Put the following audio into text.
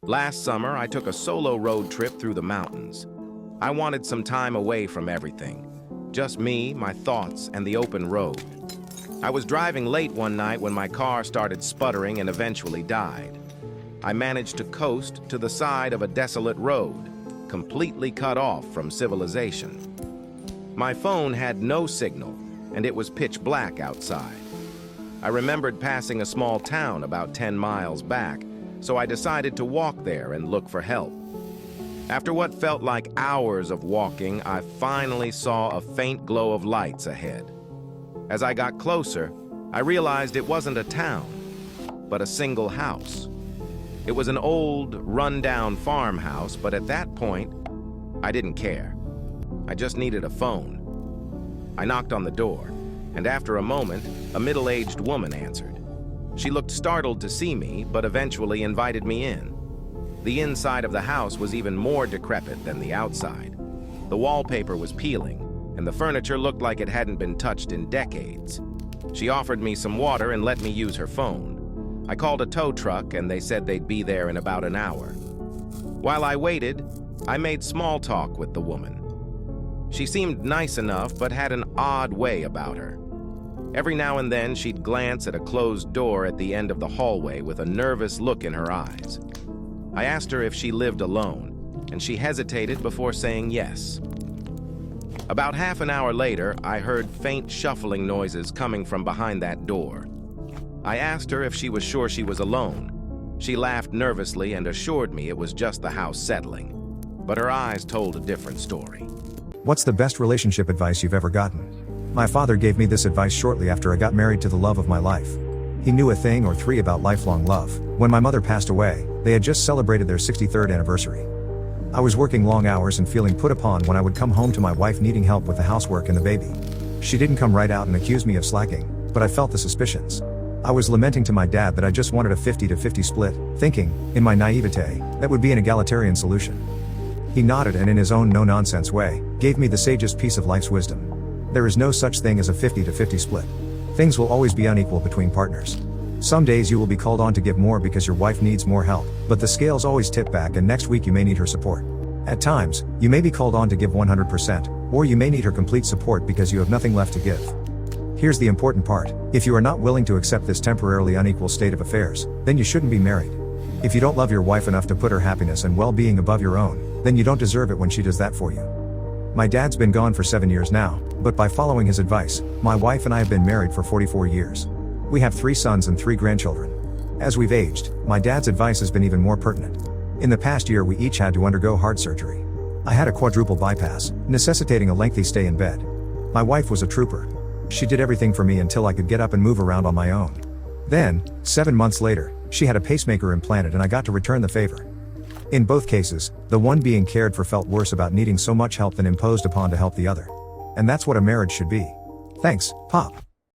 Last summer, I took a solo road trip through the mountains. I wanted some time away from everything. Just me, my thoughts, and the open road. I was driving late one night when my car started sputtering and eventually died. I managed to coast to the side of a desolate road, completely cut off from civilization. My phone had no signal, and it was pitch black outside. I remembered passing a small town about 10 miles back, so I decided to walk there and look for help. After what felt like hours of walking, I finally saw a faint glow of lights ahead. As I got closer, I realized it wasn't a town, but a single house. It was an old, run-down farmhouse, but at that point, I didn't care. I just needed a phone. I knocked on the door, and after a moment, a middle-aged woman answered. She looked startled to see me, but eventually invited me in. The inside of the house was even more decrepit than the outside. The wallpaper was peeling, and the furniture looked like it hadn't been touched in decades. She offered me some water and let me use her phone. I called a tow truck, and they said they'd be there in about an hour. While I waited, I made small talk with the woman. She seemed nice enough, but had an odd way about her. Every now and then, she'd glance at a closed door at the end of the hallway with a nervous look in her eyes. I asked her if she lived alone, and she hesitated before saying yes. About half an hour later, I heard faint shuffling noises coming from behind that door. I asked her if she was sure she was alone. She laughed nervously and assured me it was just the house settling. But her eyes told a different story. What's the best relationship advice you've ever gotten? My father gave me this advice shortly after I got married to the love of my life. He knew a thing or three about lifelong love. When my mother passed away, they had just celebrated their 63rd anniversary. I was working long hours and feeling put upon when I would come home to my wife needing help with the housework and the baby. She didn't come right out and accuse me of slacking, but I felt the suspicions. I was lamenting to my dad that I just wanted a 50-50 split, thinking, in my naivete, that would be an egalitarian solution. He nodded and in his own no-nonsense way, gave me the sagest piece of life's wisdom. There is no such thing as a 50-50 split. Things will always be unequal between partners. Some days you will be called on to give more because your wife needs more help, but the scales always tip back and next week you may need her support. At times, you may be called on to give 100%, or you may need her complete support because you have nothing left to give. Here's the important part: if you are not willing to accept this temporarily unequal state of affairs, then you shouldn't be married. If you don't love your wife enough to put her happiness and well-being above your own, then you don't deserve it when she does that for you. My dad's been gone for 7 years now, but by following his advice, my wife and I have been married for 44 years. We have 3 sons and 3 grandchildren. As we've aged, my dad's advice has been even more pertinent. In the past year we each had to undergo heart surgery. I had a quadruple bypass, necessitating a lengthy stay in bed. My wife was a trooper. She did everything for me until I could get up and move around on my own. Then, 7 months later, she had a pacemaker implanted and I got to return the favor. In both cases, the one being cared for felt worse about needing so much help than imposed upon to help the other. And that's what a marriage should be. Thanks, Pop.